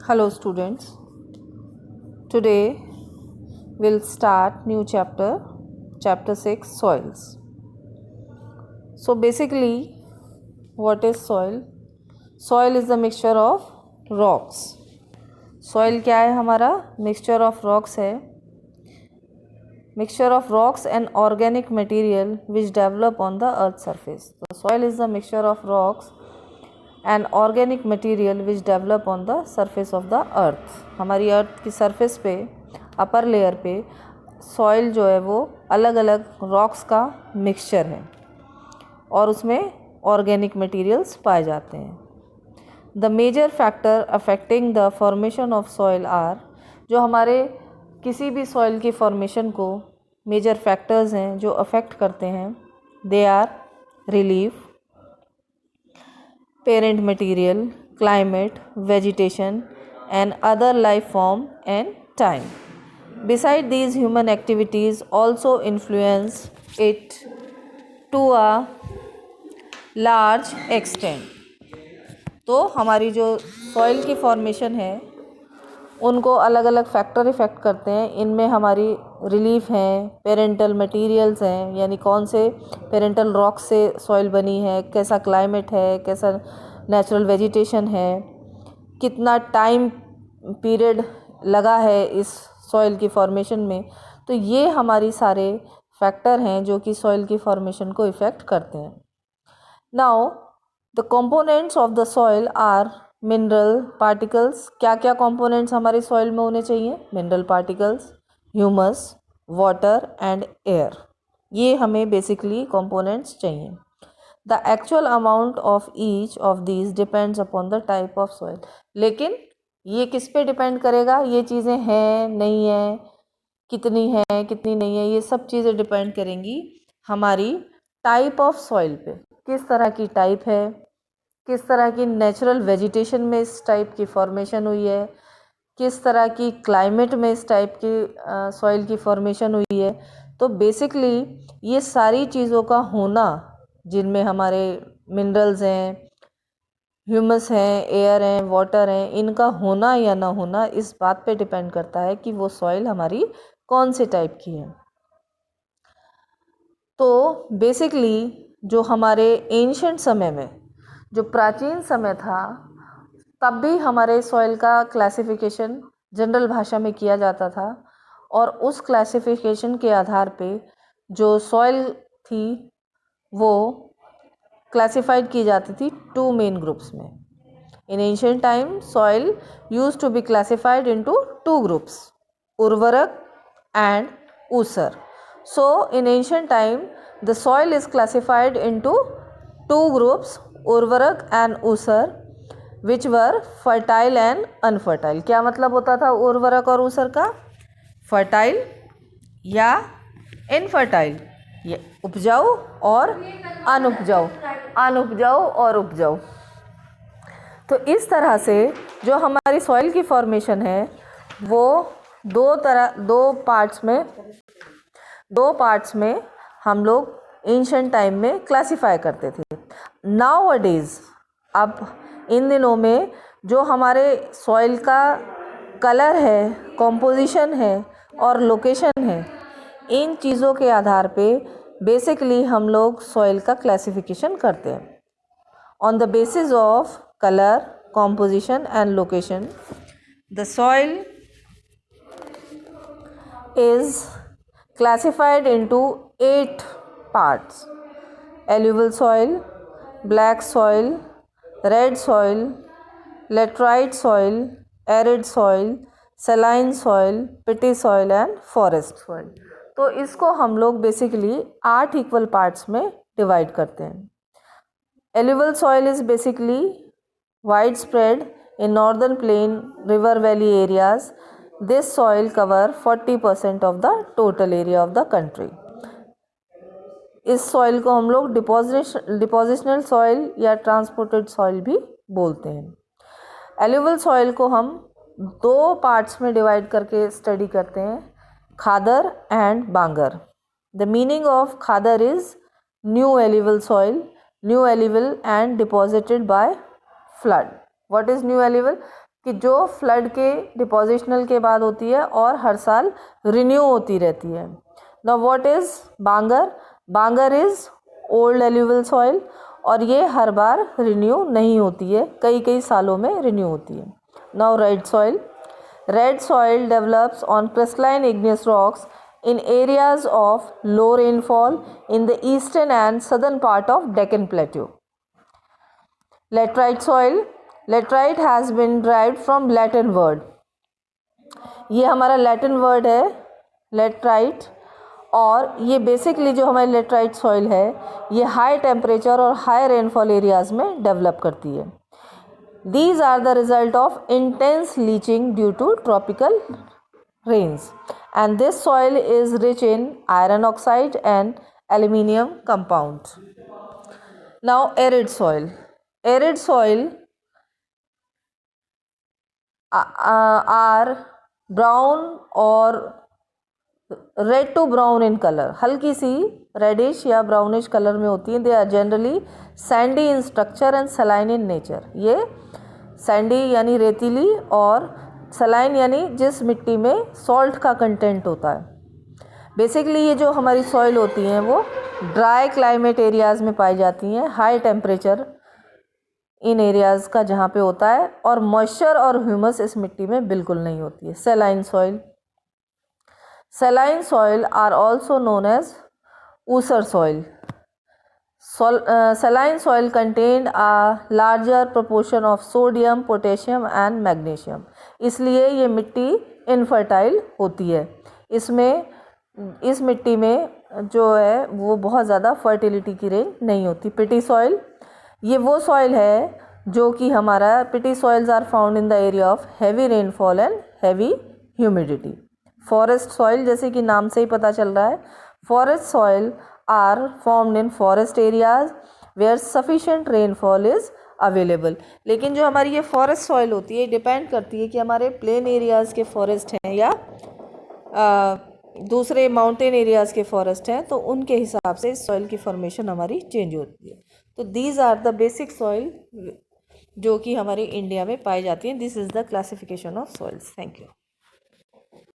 Hello students. Today we'll start new chapter 6 soils. So basically what is soil? Soil is the mixture of rocks. Soil क्या है हमारा? Mixture of rocks है. Mixture of rocks and organic material which develop on the earth's surface. So soil is the mixture of rocks and organic material which develop on the surface of the earth. हमारी अर्थ की surface पे upper layer पे soil जो है वो अलग अलग rocks का मिक्सचर है और उसमें ऑर्गेनिक मटेरियल्स पाए जाते हैं. The major factor affecting the formation of soil are, जो हमारे किसी भी सॉइल की फॉर्मेशन को मेजर फैक्टर्स हैं जो अफेक्ट करते हैं. They are relief, parent material, climate, vegetation and other life form and time. Besides these, human activities also influence it to a large extent. तो हमारी जो सॉइल की फॉर्मेशन है उनको अलग अलग फैक्टर इफ़ेक्ट करते हैं. इनमें हमारी रिलीफ हैं, पेरेंटल मटेरियल्स हैं, यानी कौन से पेरेंटल रॉक से सॉइल बनी है, कैसा क्लाइमेट है, कैसा नेचुरल वेजिटेशन है, कितना टाइम पीरियड लगा है इस सॉइल की फॉर्मेशन में. तो ये हमारी सारे फैक्टर हैं जो कि सॉइल की फॉर्मेशन को इफ़ेक्ट करते हैं. Now the components of the soil are mineral particles. क्या क्या कंपोनेंट्स हमारे सॉइल में होने चाहिए? Mineral particles, humus, water and air. ये हमें बेसिकली कंपोनेंट्स चाहिए. The actual amount of each of these depends upon the type of soil. लेकिन ये किस पे डिपेंड करेगा? ये चीज़ें हैं नहीं हैं, कितनी है कितनी नहीं है, ये सब चीज़ें डिपेंड करेंगी हमारी टाइप ऑफ सॉइल पे. किस तरह की टाइप है, किस तरह की नेचुरल वेजिटेशन में इस टाइप की फॉर्मेशन हुई है, किस तरह की क्लाइमेट में इस टाइप की सॉइल की फॉर्मेशन हुई है. तो बेसिकली ये सारी चीज़ों का होना, जिनमें हमारे मिनरल्स हैं, ह्यूमस हैं, एयर हैं, वाटर हैं, इनका होना या ना होना इस बात पे डिपेंड करता है कि वो सॉइल हमारी कौन से टाइप की है. तो बेसिकली जो हमारे एंशिएंट समय में, जो प्राचीन समय था, तब भी हमारे सॉइल का क्लासिफिकेशन जनरल भाषा में किया जाता था और उस क्लासिफिकेशन के आधार पे जो सॉइल थी वो क्लासिफाइड की जाती थी टू मेन ग्रुप्स में. In ancient time soil used to be classified into two groups, उर्वरक एंड ऊसर. So in ancient time the soil is classified into two groups, urvarak and usar, which were fertile and unfertile. क्या मतलब होता था उर्वरक और ऊसर का? फर्टाइल या इनफर्टाइल, ये उपजाऊ और अनुपजाऊ, अनुपजाऊ और उपजाऊ. तो इस तरह से जो हमारी सॉइल की फॉर्मेशन है वो दो पार्ट्स में हम लोग एंशिएंट टाइम में क्लासिफाई करते थे. नाउ अ डेज़, अब इन दिनों में जो हमारे सॉइल का कलर है, कॉम्पोजिशन है और लोकेशन है, इन चीज़ों के आधार पे बेसिकली हम लोग सॉइल का क्लासिफिकेशन करते हैं. On the basis of colour, composition and location, the soil is classified into 8 parts: alluvial soil, black soil, red soil, laterite soil, arid soil, saline soil, peaty soil and forest soil. तो इसको हम लोग basically 8 equal parts में divide करते हैं. alluvial soil is basically widespread in northern plain, river valley areas. This soil cover 40% of the total area of the country. इस soil को हम लोग डिपोजिशनल सॉइल या ट्रांसपोर्टेड सॉइल भी बोलते हैं. एल्यूवियल सॉइल को हम दो पार्ट्स में डिवाइड करके स्टडी करते हैं, khadar and bangar. The meaning of khadar is new alluvial soil, new alluvial and deposited by flood. What is new alluvial? कि जो फ्लड के डिपोजिशनल के बाद होती है और हर साल रिन्यू होती रहती है। Now what is Bangar? Bangar is old alluvial soil और ये हर बार रिन्यू नहीं होती है, कई कई सालों में रिन्यू होती है। Now red soil. Red soil develops on crystalline igneous rocks in areas of low rainfall in the eastern and southern part of Deccan Plateau. Laterite soil. Laterite has been derived from Latin word. ये हमारा Latin word है laterite, और ये basically जो हमारी laterite soil है ये high temperature और हाई रेनफॉल एरियाज़ में डेवलप करती है। These are the result of intense leaching due to tropical rains, and this soil is rich in iron oxide and aluminium compounds. Now arid soil. Arid soil are brown or red to brown in colour, हल्की सी reddish या brownish colour में होती हैं। They are generally sandy in structure and saline in nature. ये sandy यानी रेतीली और सलाइन यानी जिस मिट्टी में सॉल्ट का कंटेंट होता है। बेसिकली ये जो हमारी सॉइल होती हैं वो ड्राई क्लाइमेट एरियाज़ में पाई जाती हैं, हाई टेम्परेचर इन एरियाज़ का जहाँ पे होता है, और मॉइस्चर और ह्यूमस इस मिट्टी में बिल्कुल नहीं होती है। Saline soil. Saline soil are also known as ooser soil. Saline soil contained a larger proportion of sodium, potassium and magnesium. इसलिए ये मिट्टी इनफर्टाइल होती है। इस मिट्टी में जो है वो बहुत ज़्यादा फर्टिलिटी की रेंज नहीं होती। पिटी सॉइल, ये वो सॉइल है जो कि हमारा peaty soils are found in the area of heavy rainfall and heavy humidity. Forest soil, जैसे कि नाम से ही पता चल रहा है, forest soil are formed in forest areas where sufficient rainfall is available. लेकिन जो हमारी ये फॉरेस्ट सॉइल होती है डिपेंड करती है कि हमारे प्लेन एरियाज़ के फॉरेस्ट हैं या दूसरे माउंटेन एरियाज़ के फॉरेस्ट हैं, तो उनके हिसाब से सॉइल की फॉर्मेशन हमारी चेंज होती है। तो these are the basic soil जो कि हमारी इंडिया में पाई जाती हैं। This is the classification of soils. Thank you.